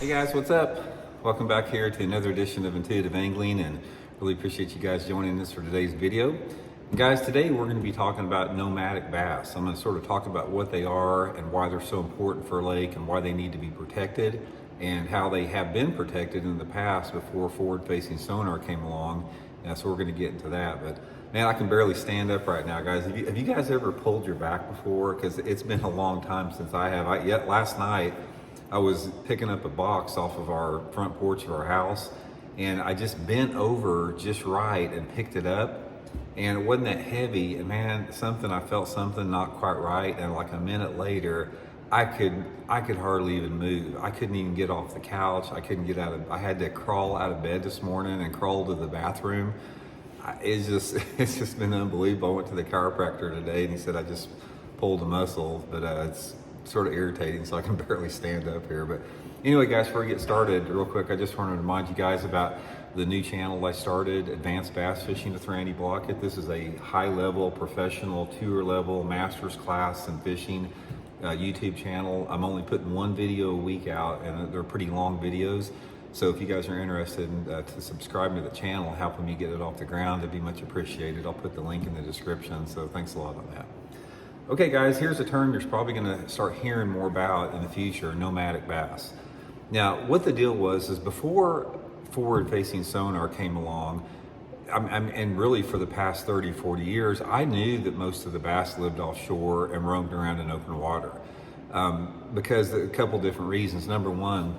Hey guys, what's up? Welcome back here to another edition of Intuitive Angling, and really appreciate you guys joining us for today's video. And guys, today we're going to be talking about nomadic bass. I'm going to sort of talk about what they are and why they're so important for a lake and why they need to be protected and how they have been protected in the past before forward-facing sonar came along. And so we're going to get into that. But man, I can barely stand up right now, guys. Have you guys ever pulled your back before? Because it's been a long time since I have. Last night, I was picking up a box off of our front porch of our house, and I just bent over just right and picked it up, and it wasn't that heavy, and man, I felt something not quite right, and like a minute later, I could hardly even move. I couldn't even get off the couch. I had to crawl out of bed this morning and crawl to the bathroom. It's just been unbelievable. I went to the chiropractor today, and he said I just pulled a muscle, but it's sort of irritating, so I can barely stand up here. But anyway, guys, before we get started, real quick, I just want to remind you guys about the new channel I started, Advanced Bass Fishing with Randy Blockett. This is a high-level, professional, tour-level, master's class in fishing YouTube channel. I'm only putting one video a week out, and they're pretty long videos. So if you guys are interested in to subscribe to the channel, helping me get it off the ground, it'd be much appreciated. I'll put the link in the description, so thanks a lot on that. Okay guys, here's a term you're probably gonna start hearing more about in the future, nomadic bass. Now, what the deal was is before forward-facing sonar came along, and really for the past 30, 40 years, I knew that most of the bass lived offshore and roamed around in open water because a couple different reasons. Number one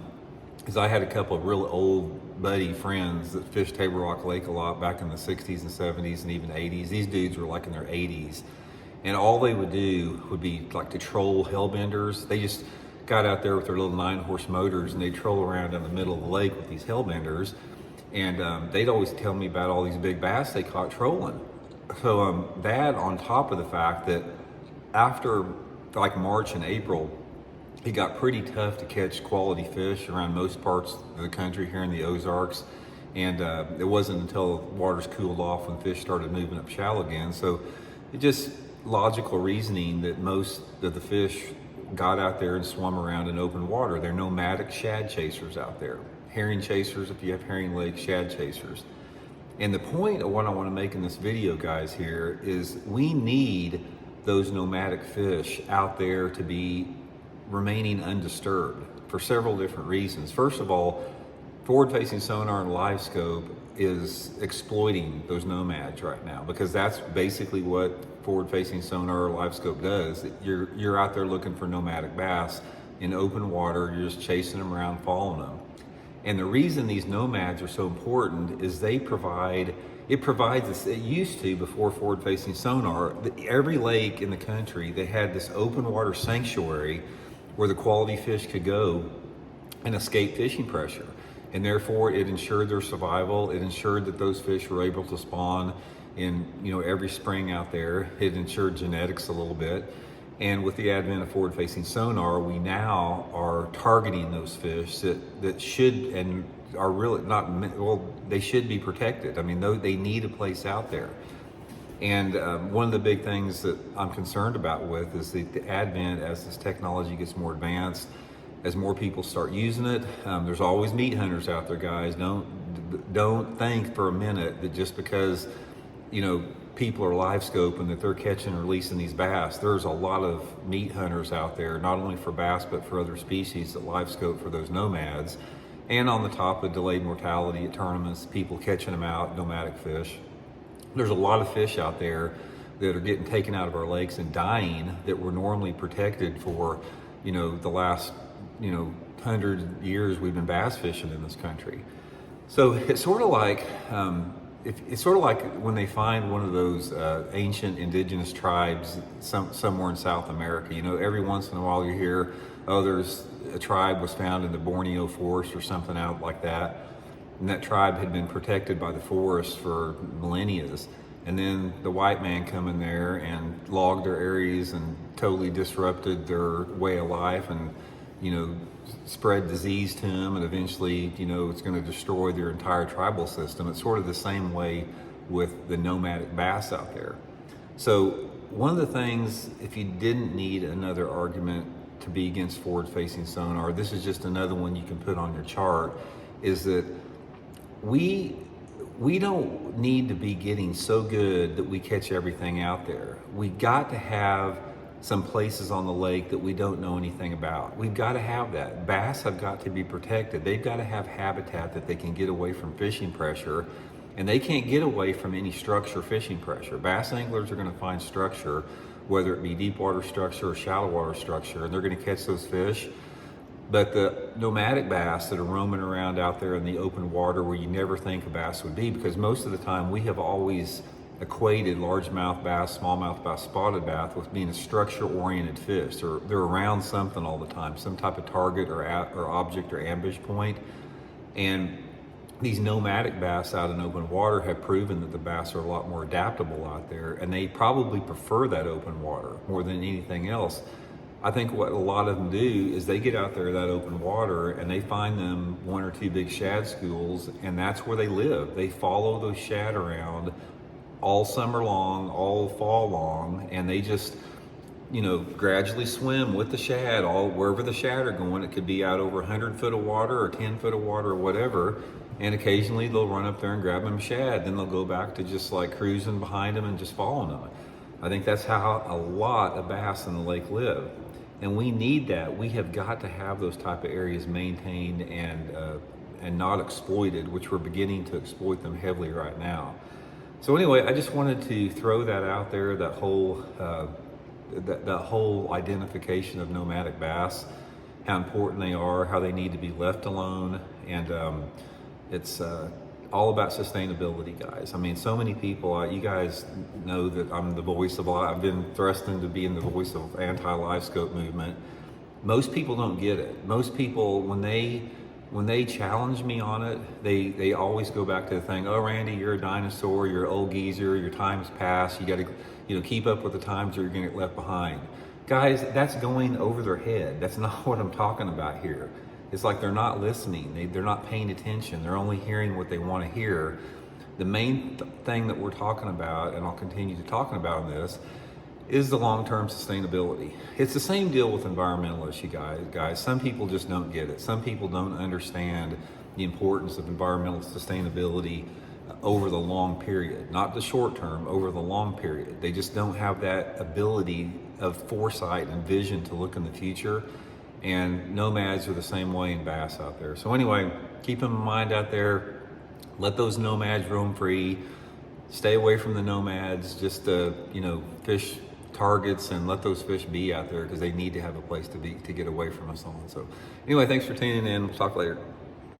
is I had a couple of real old buddy friends that fished Table Rock Lake a lot back in the 60s and 70s and even 80s. These dudes were like in their 80s. And all they would do would be like to troll hellbenders. They just got out there with their little 9-horse motors and they'd troll around in the middle of the lake with these hellbenders. And they'd always tell me about all these big bass they caught trolling. So that, on top of the fact that after like March and April, it got pretty tough to catch quality fish around most parts of the country here in the Ozarks. And it wasn't until the waters cooled off when fish started moving up shallow again. So it just logical reasoning that most of the fish got out there and swum around in open water. They're nomadic shad chasers out there. Herring chasers, if you have herring lake, shad chasers. And the point of what I want to make in this video, guys, here is we need those nomadic fish out there to be remaining undisturbed for several different reasons. First of all, forward-facing sonar and Livescope is exploiting those nomads right now, because that's basically what forward-facing sonar or Livescope does. You're out there looking for nomadic bass in open water. You're just chasing them around, following them. And the reason these nomads are so important is it used to, before forward-facing sonar, every lake in the country, they had this open water sanctuary where the quality fish could go and escape fishing pressure. And therefore it ensured their survival. It ensured that those fish were able to spawn in every spring out there. It ensured genetics a little bit. And with the advent of forward-facing sonar, we now are targeting those fish that should and are really not, well, they should be protected. I mean, they need a place out there. And one of the big things that I'm concerned about with is the advent, as this technology gets more advanced, as more people start using it. There's always meat hunters out there, guys. Don't think for a minute that just because people are Livescope and that they're catching and releasing these bass. There's a lot of meat hunters out there, not only for bass but for other species, that Livescope for those nomads. And on the top of delayed mortality at tournaments, people catching them out, nomadic fish. There's a lot of fish out there that are getting taken out of our lakes and dying that were normally protected for the last 100 years we've been bass fishing in this country. So it's sort of like when they find one of those ancient indigenous tribes somewhere in South America. Every once in a while you hear, oh, there's a tribe was found in the Borneo forest or something out like that, and that tribe had been protected by the forest for millennia. And then the white man come in there and logged their areas and totally disrupted their way of life, and spread disease to them, and eventually, it's going to destroy their entire tribal system. It's sort of the same way with the nomadic bass out there. So one of the things, if you didn't need another argument to be against forward-facing sonar, this is just another one you can put on your chart, is that we don't need to be getting so good that we catch everything out there. We got to have some places on the lake that we don't know anything about. We've got to have that. Bass have got to be protected. They've got to have habitat that they can get away from fishing pressure, and they can't get away from any structure fishing pressure. Bass anglers are going to find structure, whether it be deep water structure or shallow water structure, and they're going to catch those fish. But the nomadic bass that are roaming around out there in the open water where you never think a bass would be, because most of the time we have always equated largemouth bass, smallmouth bass, spotted bass with being a structure-oriented fish. They're around something all the time, some type of target or object or ambush point. And these nomadic bass out in open water have proven that the bass are a lot more adaptable out there, and they probably prefer that open water more than anything else. I think what a lot of them do is they get out there in that open water and they find them one or two big shad schools, and that's where they live. They follow those shad around all summer long, all fall long, and they just, gradually swim with the shad all wherever the shad are going. It could be out over 100 foot of water or 10 foot of water or whatever, and occasionally they'll run up there and grab them shad. Then they'll go back to just like cruising behind them and just following them. I think that's how a lot of bass in the lake live. And we need that. We have got to have those type of areas maintained and not exploited, which we're beginning to exploit them heavily right now. So anyway, I just wanted to throw that out there, that whole identification of nomadic bass, how important they are, how they need to be left alone, and it's all about sustainability, guys. I mean, so many people, you guys know that I'm the voice of, I've been thrust into being the voice of anti-Livescope movement. Most people don't get it. Most people, when they challenge me on it, they always go back to the thing, oh, Randy, you're a dinosaur, you're an old geezer, your time's passed, you gotta keep up with the times or you're gonna get left behind. Guys, that's going over their head. That's not what I'm talking about here. It's like they're not listening. They're not paying attention. They're only hearing what they want to hear. The main thing that we're talking about, and I'll continue to talking about in this, is the long-term sustainability. It's the same deal with environmentalists, you guys. Some people just don't get it. Some people don't understand the importance of environmental sustainability over the long period, not the short term, over the long period. They just don't have that ability of foresight and vision to look in the future. And nomads are the same way in bass out there. So anyway, keep them in mind out there. Let those nomads roam free. Stay away from the nomads. Just fish targets and let those fish be out there because they need to have a place to get away from us all. So anyway, thanks for tuning in. We'll talk later.